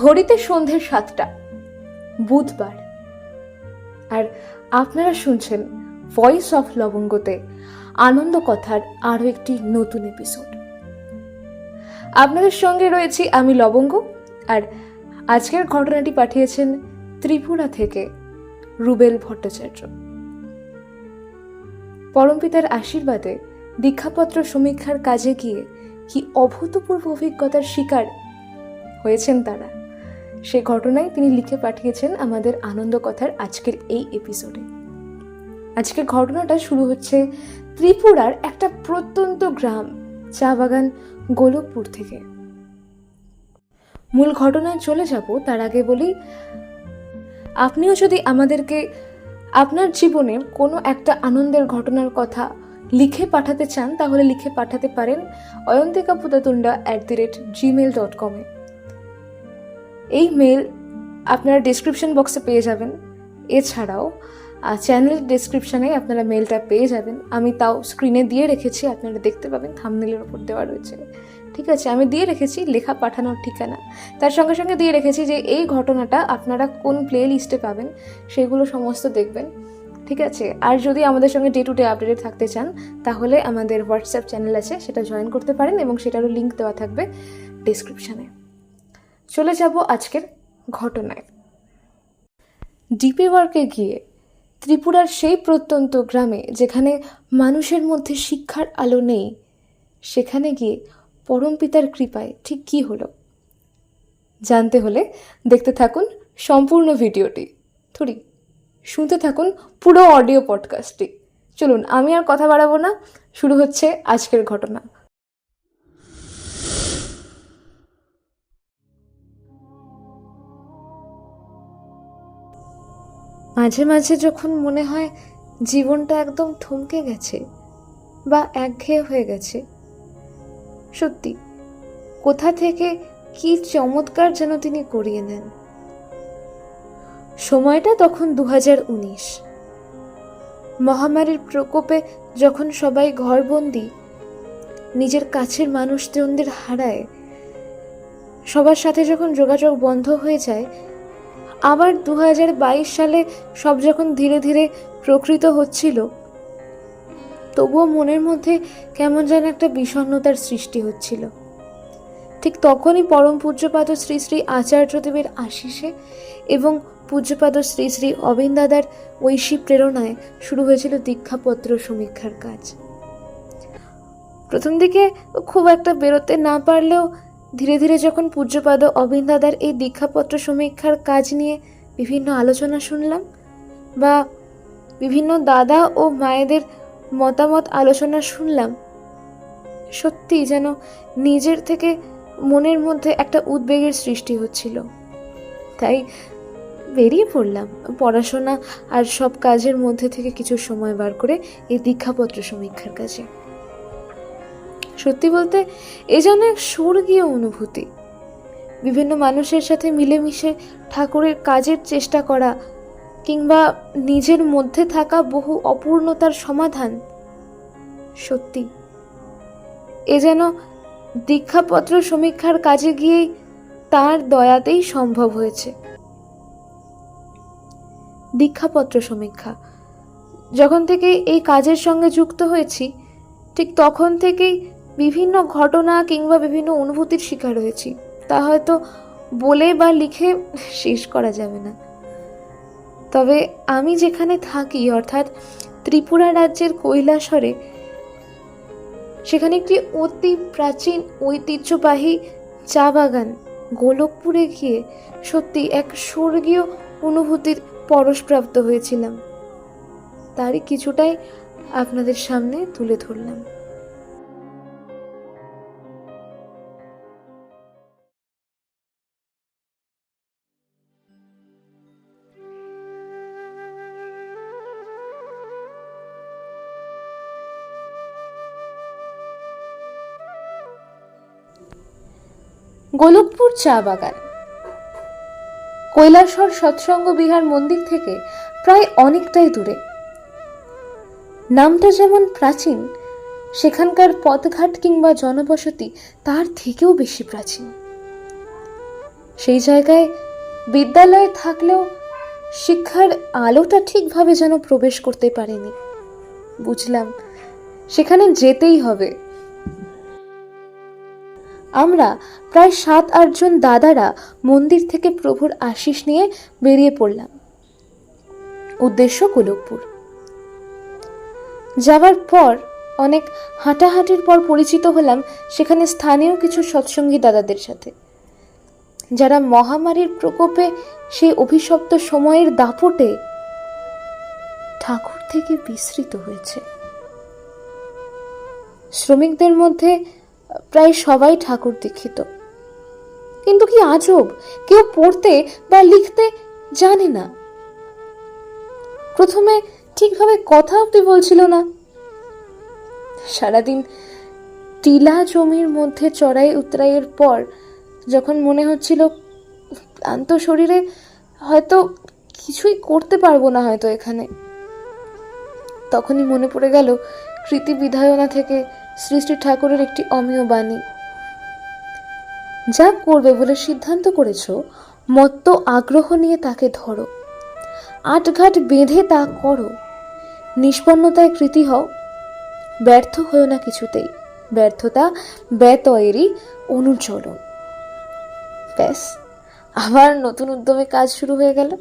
ঘড়িতে সন্ধ্যে 7টা, বুধবার, আর আপনারা শুনছেন ভয়েস অফ লবঙ্গতে আনন্দ কথার আরও একটি নতুন এপিসোড। আপনাদের সঙ্গে রয়েছি আমি লবঙ্গ, আর আজকের ঘটনাটি পাঠিয়েছেন ত্রিপুরা থেকে রুবেল ভট্টাচার্য। পরমপিতার আশীর্বাদে দীক্ষাপত্র সমীক্ষার কাজে গিয়ে কি অভূতপূর্ব অভিজ্ঞতার শিকার হয়েছেন তারা, সে ঘটনায় তিনি লিখে পাঠিয়েছেন আমাদের আনন্দ কথার আজকের এই এপিসোডে। আজকের ঘটনাটা শুরু হচ্ছে ত্রিপুরার একটা প্রত্যন্ত গ্রাম চা বাগান গোলকপুর থেকে। মূল ঘটনায় চলে যাব তার আগে বলি, আপনিও যদি আমাদেরকে আপনার জীবনের কোনো একটা আনন্দের ঘটনার কথা লিখে পাঠাতে চান তাহলে লিখে পাঠাতে পারেন oyantika.puthatunda@gmail.com। এই মেল আপনারা ডেসক্রিপশন বক্সে পেয়ে যাবেন। এছাড়াও চ্যানেল ডেসক্রিপশনে আপনারা মেলটা পেয়ে যাবেন। আমি তাও স্ক্রিনে দিয়ে রেখেছি, আপনারা দেখতে পাবেন, থাম্বনেলের ওপর দেওয়া রয়েছে। ঠিক আছে, আমি দিয়ে রেখেছি লেখা পাঠানোর ঠিকানা, তার সঙ্গে সঙ্গে দিয়ে রেখেছি যে এই ঘটনাটা আপনারা কোন প্লে লিস্টে পাবেন সেগুলো সমস্ত দেখবেন। ঠিক আছে, আর যদি আমাদের সঙ্গে ডে টু ডে আপডেটেড থাকতে চান তাহলে আমাদের হোয়াটসঅ্যাপ চ্যানেল আছে, সেটা জয়েন করতে পারেন এবং সেটারও লিঙ্ক দেওয়া থাকবে ডেসক্রিপশানে। চলে যাব আজকের ঘটনায়। ডিপি ওয়ার্কে গিয়ে ত্রিপুরার সেই প্রত্যন্ত গ্রামে যেখানে মানুষের মধ্যে শিক্ষার আলো নেই, সেখানে গিয়ে পরমপিতার কৃপায় ঠিক কী হলো জানতে হলে দেখতে থাকুন সম্পূর্ণ ভিডিওটি। শুনতে থাকুন পুরো অডিও পডকাস্টটি। চলুন, আমি আর কথা বাড়াবো না, শুরু হচ্ছে আজকের ঘটনা। মাঝে মাঝে যখন মনে হয় জীবনটা একদম থমকে গেছে বা একঘেয়ে হয়ে গেছে, সত্যি কোথা থেকে কি চমৎকার যেন তিনি করিয়ে নেন। সময়টা তখন 2019। মহামারীর প্রকোপে যখন সবাই ঘরবন্দি, নিজের কাছের মানুষজনদের হারায়, সবার সাথে যখন যোগাযোগ বন্ধ হয়ে যায়, আবার 2022 সালে সব যখন ধীরে ধীরে প্রকৃত হচ্ছিল, তবুও মনের মধ্যে কেমন যেন একটা বিষণ্ণতার সৃষ্টি হচ্ছিল। ঠিক তখনই পরম পূজ্যপাদ শ্রী শ্রী আচার্যদেবের আশিসে এবং পূজ্যপাদ শ্রী শ্রী অবিন দাদার ঐশী প্রেরণায় শুরু হয়েছিল দীক্ষাপত্র সমীক্ষার কাজ। প্রথম দিকে খুব একটা বেরোতে না পারলেও ধীরে ধীরে যখন পূজ্যপাদ অবিন দাদার এই দীক্ষাপত্র সমীক্ষার কাজ নিয়ে বিভিন্ন আলোচনা শুনলাম বা বিভিন্ন দাদা ও মায়েদের মতামত আলোচনা শুনলাম, সত্যি যেন নিজের থেকে মনের মধ্যে একটা উদ্বেগের সৃষ্টি হচ্ছিল। তাই বেরিয়ে পড়লাম পড়াশোনা আর সব কাজের মধ্যে থেকে কিছু সময় বার করে এই দীক্ষাপত্র সমীক্ষার কাজে। সত্যি বলতে এ যেন এক স্বর্গীয় অনুভূতি। বিভিন্ন মানুষের সাথে মিলেমিশে ঠাকুরের কাজের চেষ্টা করা কিংবা নিজের মধ্যে থাকা বহু অপূর্ণতার সমাধান, সত্যি এ যেন দীক্ষাপত্র সমীক্ষার কাজে গিয়েই তার দয়াতেই সম্ভব হয়েছে। দীক্ষাপত্র সমীক্ষা যখন থেকে এই কাজের সঙ্গে যুক্ত হয়েছি, ঠিক তখন থেকেই বিভিন্ন ঘটনা কিংবা বিভিন্ন অনুভূতির শিকার হয়েছি। তা হয়তো বলে বা লিখে শেষ করা যাবে না। তবে আমি যেখানে থাকি, অর্থাৎ ত্রিপুরা রাজ্যের কৈলাসহরে, সেখানে একটি অতি প্রাচীন ঐতিহ্যবাহী চা বাগান গোলকপুরে গিয়ে সত্যি এক স্বর্গীয় অনুভূতির পরশপ্রাপ্ত হয়েছিলাম। তারই কিছুটাই আপনাদের সামনে তুলে ধরলাম। গোলকপুর চা বাগান কৈলাসহর সৎসঙ্গ বিহার মন্দির থেকে প্রায় অনেকটাই দূরে। নামটা যেমন প্রাচীন, সেখানকার পথঘাট কিংবা জনবসতি তার থেকেও বেশি প্রাচীন। সেই জায়গায় বিদ্যালয়ে থাকলেও শিক্ষার আলোটা ঠিকভাবে যেন প্রবেশ করতে পারেনি। বুঝলাম সেখানে যেতেই হবে। আমরা প্রায় 7-8 জন দাদারা মন্দির থেকে প্রভুর আশিস নিয়ে বেরিয়ে পড়লাম। উদ্দেশ্য গোলকপুর। যাওয়ার পর অনেক হাঁটাহাঁটির পর পরিচিত হলাম সেখানে স্থানীয় কিছু সৎসঙ্গী দাদাদের সাথে, যারা মহামারীর প্রকোপে সেই অভিশপ্ত সময়ের দাপটে ঠাকুর থেকে বিস্মৃত হয়েছে। শ্রমিকদের মধ্যে প্রায় সবাই ঠাকুর দীক্ষিত, কিন্তু কি আজব, কেউ পড়তে বা লিখতে জানে না। প্রথমে ঠিকভাবে কথা অব্দি বলছিল না। সারাদিন টিলা জমির মধ্যে চড়াই উতরাইয়ের পর যখন মনে হচ্ছিল ক্লান্ত শরীরে হয়তো কিছুই করতে পারবো না হয়তো এখানে, তখনই মনে পড়ে গেল কৃতি বিধায়না থেকে শ্রী শ্রী ঠাকুরের একটি অমীয় বাণী, যা করবে বলে সিদ্ধান্ত করেছ মত্ত আগ্রহ নিয়ে তাকে ধরো, আটঘাট বেঁধে তা করো, নিষ্পন্নতায় কৃতি হও, ব্যর্থ হয়েও না কিছুতেই, ব্যর্থতা ব্যতয়েরই অনুচরণ। ব্যাস, আবার নতুন উদ্যমে কাজ শুরু হয়ে গেল।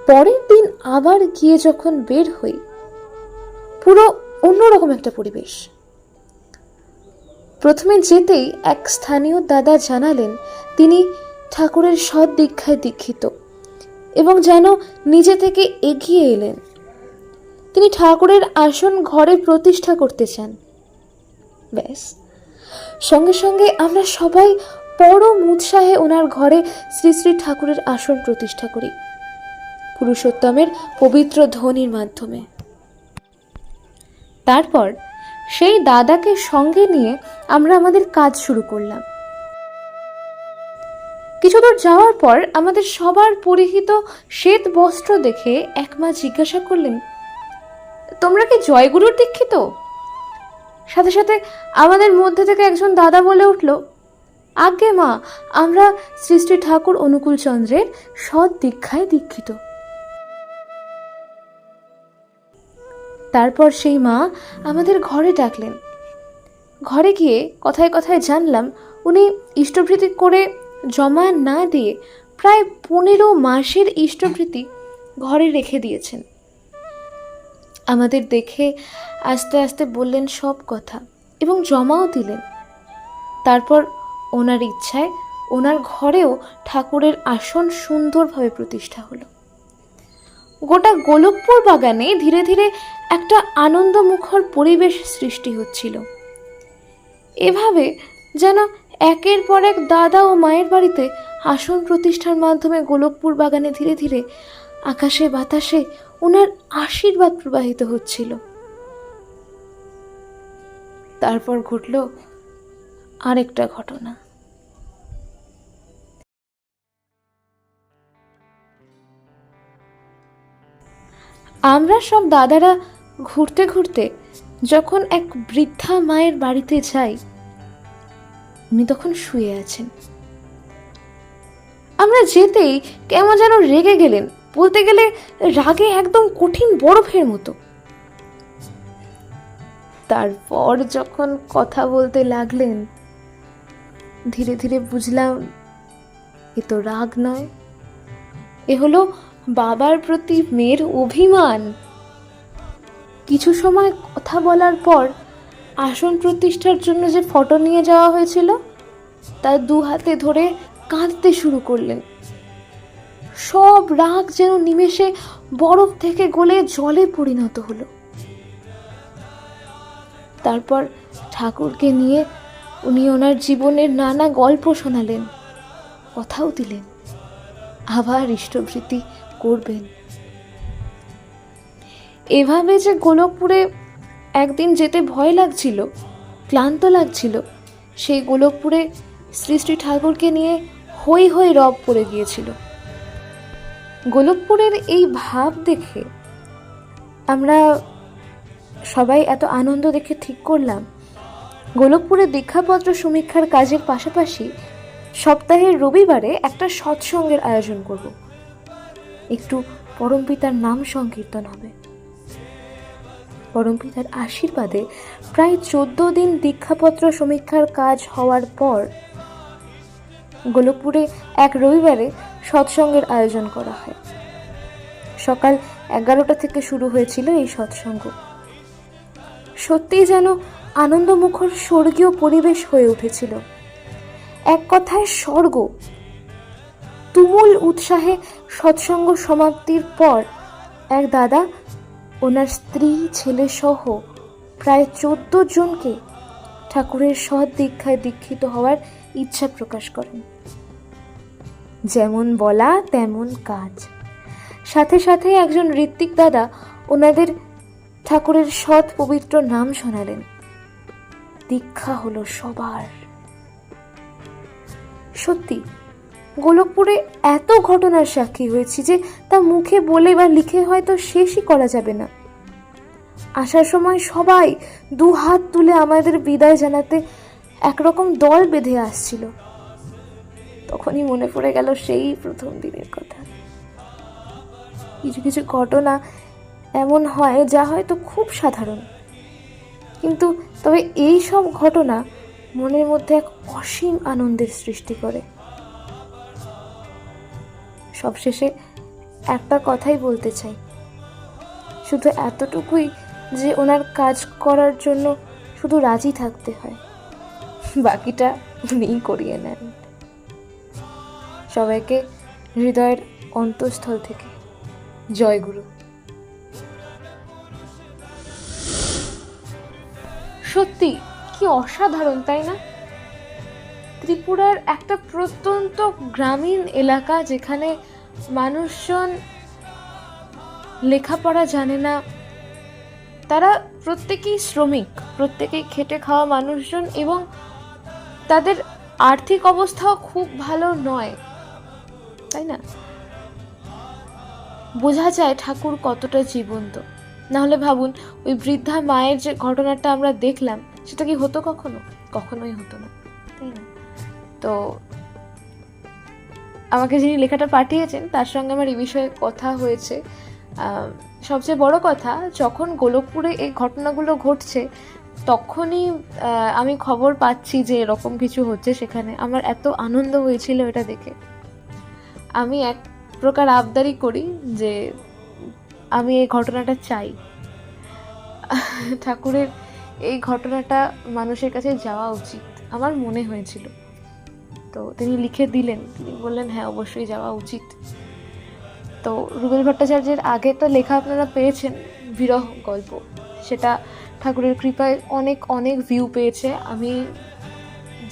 পরের দিন আবার গিয়ে যখন বের হই, পুরো অন্যরকম একটা পরিবেশ। প্রথমে যেতেই এক স্থানীয় দাদা জানালেন তিনি ঠাকুরের সৎ দীক্ষায় দীক্ষিত এবং যেন নিজে থেকে এগিয়ে এলেন। তিনি ঠাকুরের আসন ঘরে প্রতিষ্ঠা করতে চান। ব্যাস, সঙ্গে সঙ্গে আমরা সবাই পরম উৎসাহে ওনার ঘরে শ্রী শ্রী ঠাকুরের আসন প্রতিষ্ঠা করি, পুরুষোত্তমের পবিত্র ধ্বনির মাধ্যমে। তারপর সেই দাদাকে সঙ্গে নিয়ে আমরা আমাদের কাজ শুরু করলাম। কিছু দূর যাওয়ার পর আমাদের সবার পরিহিত শ্বেত বস্ত্র দেখে এক মা জিজ্ঞাসা করলেন, তোমরা কি জয়গুরুর দীক্ষিত? সাথে সাথে আমাদের মধ্যে থেকে একজন দাদা বলে উঠল, আজ্ঞে মা, আমরা শ্রী শ্রী ঠাকুর অনুকূল চন্দ্রের সৎ দীক্ষায় দীক্ষিত। তারপর সেই মা আমাদের ঘরে ডাকলেন। ঘরে গিয়ে কথায় কথায় জানলাম উনি ইষ্টভৃতি করে জমা না দিয়ে প্রায় 15 মাসের ইষ্টভৃতি ঘরে রেখে দিয়েছেন। আমাদের দেখে আস্তে আস্তে বললেন সব কথা এবং জমাও দিলেন। তারপর ওনার ইচ্ছায় ওনার ঘরেও ঠাকুরের আসন সুন্দরভাবে প্রতিষ্ঠা হলো। গোটা গোলকপুর বাগানে ধীরে ধীরে একটা আনন্দমুখর পরিবেশ সৃষ্টি হচ্ছিল। এভাবে যেন একের পর এক দাদা ও মায়ের বাড়িতে আসন প্রতিষ্ঠার মাধ্যমে গোলকপুর বাগানে ধীরে ধীরে আকাশে বাতাসে ওনার আশীর্বাদ প্রবাহিত হচ্ছিল। তারপর ঘটল আরেকটা ঘটনা। আমরা সব দাদারা ঘুরতে ঘুরতে যখন এক বৃদ্ধা মায়ের বাড়িতে যাই, উনি তখন শুয়ে আছেন। আমরা যেতেই কেমন যেন রেগে গেলেন, বলতে গেলে রাগে একদম কঠিন বরফের মতো। তারপর যখন কথা বলতে লাগলেন, ধীরে ধীরে বুঝলাম এ তো রাগ নয়, এ হলো বাবার প্রতি মেয়ের অভিমান। কিছু সময় কথা বলার পর আসন প্রতিষ্ঠার জন্য যে ফটো নিয়ে যাওয়া হয়েছিল তা 2 হাতে ধরে কাঁদতে শুরু করলেন। সব রাগ যেন নিমেষে বরফ থেকে গলে জলে পরিণত হলো। তারপর ঠাকুরকে নিয়ে উনি ওনার জীবনের নানা গল্প শোনালেন, কথাও দিলেন আবার ইষ্টভৃতি করবেন। এভাবে যে গোলকপুরে একদিন যেতে ভয় লাগছিল, ক্লান্ত লাগছিল, সেই গোলকপুরে শ্রী শ্রী ঠাকুরকে নিয়ে হই হই রব পড়ে গিয়েছিল। গোলকপুরের এই ভাব দেখে আমরা সবাই এত আনন্দ দেখে ঠিক করলাম গোলকপুরে দীক্ষাপত্র সমীক্ষার কাজের পাশাপাশি সপ্তাহের রবিবারে একটা সৎসঙ্গের আয়োজন করব। একটু পরমপিতার নাম সংকীর্তন হবে। পরমপিতার আশীর্বাদে প্রায় 14 দিন দীক্ষাপত্র সমীক্ষার কাজ হওয়ার পর গোলকপুরে এক রবিবারে সৎসঙ্গের আয়োজন করা হয়। সকাল 11টা থেকে শুরু হয়েছিল এই সৎসঙ্গ। সত্যিই যেন আনন্দমুখর স্বর্গীয় পরিবেশ হয়ে উঠেছিল। এক কথায় স্বর্গ। তুমুল উৎসাহে সৎসঙ্গ সমাপ্তির পর এক দাদা ওনার স্ত্রী ছেলে সহ প্রায় 14 জনকে ঠাকুরের সৎ দীক্ষায় দীক্ষিত হওয়ার ইচ্ছা প্রকাশ করেন। যেমন বলা তেমন কাজ। সাথে সাথে একজন ঋত্বিক দাদা ওনাদের ঠাকুরের সৎ পবিত্র নাম শোনালেন। দীক্ষা হলো সবার। সত্যি গোলকপুরে এত ঘটনার সাক্ষী হয়েছি যে তা মুখে বলে বা লিখে হয়তো শেষই করা যাবে না। আসার সময় সবাই 2 হাত তুলে আমাদের বিদায় জানাতে একরকম দল বেঁধে আসছিল। তখনই মনে পড়ে গেল সেই প্রথম দিনের কথা। কিছু কিছু ঘটনা এমন হয় যা হয়তো খুব সাধারণ, কিন্তু তবে এই সব ঘটনা মনের মধ্যে এক অসীম আনন্দের সৃষ্টি করে। সবশেষে একটা কথাই বলতে চাই, শুধু এতটুকুই যে ওনার কাজ করার জন্য শুধু রাজি থাকতে হয়, বাকিটা উনিই করিয়ে নেন। সবাইকে হৃদয়ের অন্তঃস্থল থেকে জয় গুরু। সত্যি কি অসাধারণ, তাই না? ত্রিপুরার একটা প্রত্যন্ত গ্রামীণ এলাকা যেখানে মানুষজন লেখাপড়া জানে না, তারা প্রত্যেকেই শ্রমিক, প্রত্যেকেই খেটে খাওয়া মানুষজন, এবং তাদের আর্থিক অবস্থাও খুব ভালো নয়, তাই না? বোঝা যায় ঠাকুর কতটা জীবন্ত। নাহলে ভাবুন, ওই বৃদ্ধা মায়ের যে ঘটনাটা আমরা দেখলাম সেটা কি হতো কখনো? কখনোই হতো না, তাই না? তো আমাকে যিনি লেখাটা পাঠিয়েছেন তার সঙ্গে আমার এই বিষয়ে কথা হয়েছে। সবচেয়ে বড় কথা, যখন গোলকপুরে এই ঘটনাগুলো ঘটছে তখনই আমি খবর পাচ্ছি যে এরকম কিছু হচ্ছে সেখানে। আমার এত আনন্দ হয়েছিল এটা দেখে। আমি এক প্রকার আবদারি করি যে আমি এই ঘটনাটা চাই। ঠাকুরের এই ঘটনাটা মানুষের কাছে যাওয়া উচিত, আমার মনে হয়েছিল। তো তিনি লিখে দিলেন, তিনি বললেন হ্যাঁ অবশ্যই যাওয়া উচিত। তো রুবেল ভট্টাচার্যের আগে তো লেখা আপনারা পেয়েছেন, বিরহ গল্প, সেটা ঠাকুরের কৃপায় অনেক অনেক ভিউ পেয়েছে। আমি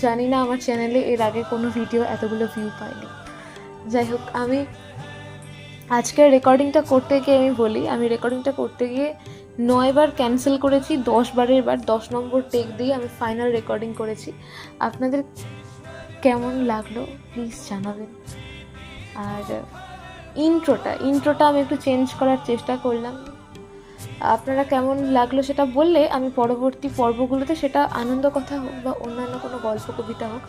জানি না আমার চ্যানেলে এর আগে কোনো ভিডিও এতগুলো ভিউ পায়নি। যাই হোক, আমি আজকের রেকর্ডিংটা করতে গিয়ে আমি বলি, আমি রেকর্ডিংটা করতে গিয়ে 9 বার ক্যান্সেল করেছি, 10 বারের বার 10 নম্বর টেক দিয়ে আমি ফাইনাল রেকর্ডিং করেছি। আপনাদের কেমন লাগলো প্লিজ জানাবেন। আর ইন্ট্রোটা আমি একটু চেঞ্জ করার চেষ্টা করলাম। আপনারা কেমন লাগলো সেটা বললে আমি পরবর্তী পর্বগুলোতে, সেটা আনন্দ কথা হোক বা অন্যান্য কোনো গল্প কবিতা হোক,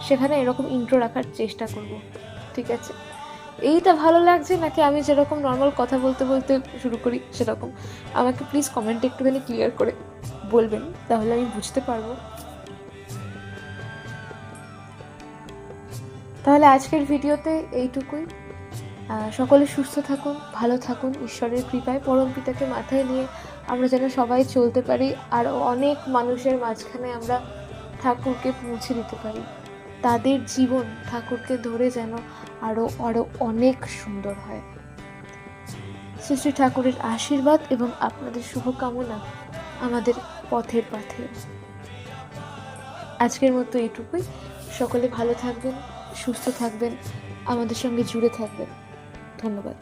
সেখানে এরকম ইন্ট্রো রাখার চেষ্টা করব। ঠিক আছে? এইটা ভালো লাগছে নাকি আমি যেরকম নর্মাল কথা বলতে বলতে শুরু করি সেরকম? আমাকে প্লিজ কমেন্টে একটুখানি ক্লিয়ার করে বলবেন, তাহলে আমি বুঝতে পারবো। তাহলে আজকের ভিডিওতে এইটুকুই। সকলে সুস্থ থাকুন, ভালো থাকুন, ঈশ্বরের কৃপায় পরম পিতাকে মাথায় নিয়ে আমরা যেন সবাই চলতে পারি, আর অনেক মানুষের মাঝখানে আমরা ঠাকুরকে পৌঁছে দিতে পারি। তাদের জীবন ঠাকুরকে ধরে যেন আরও আরও অনেক সুন্দর হয়। শ্রী শ্রী ঠাকুরের আশীর্বাদ এবং আপনাদের শুভকামনা আমাদের পথের পাথে। আজকের মতো এইটুকুই। সকলে ভালো থাকবেন, সুস্থ থাকবেন, আমাদের সঙ্গে জুড়ে থাকবেন। ধন্যবাদ।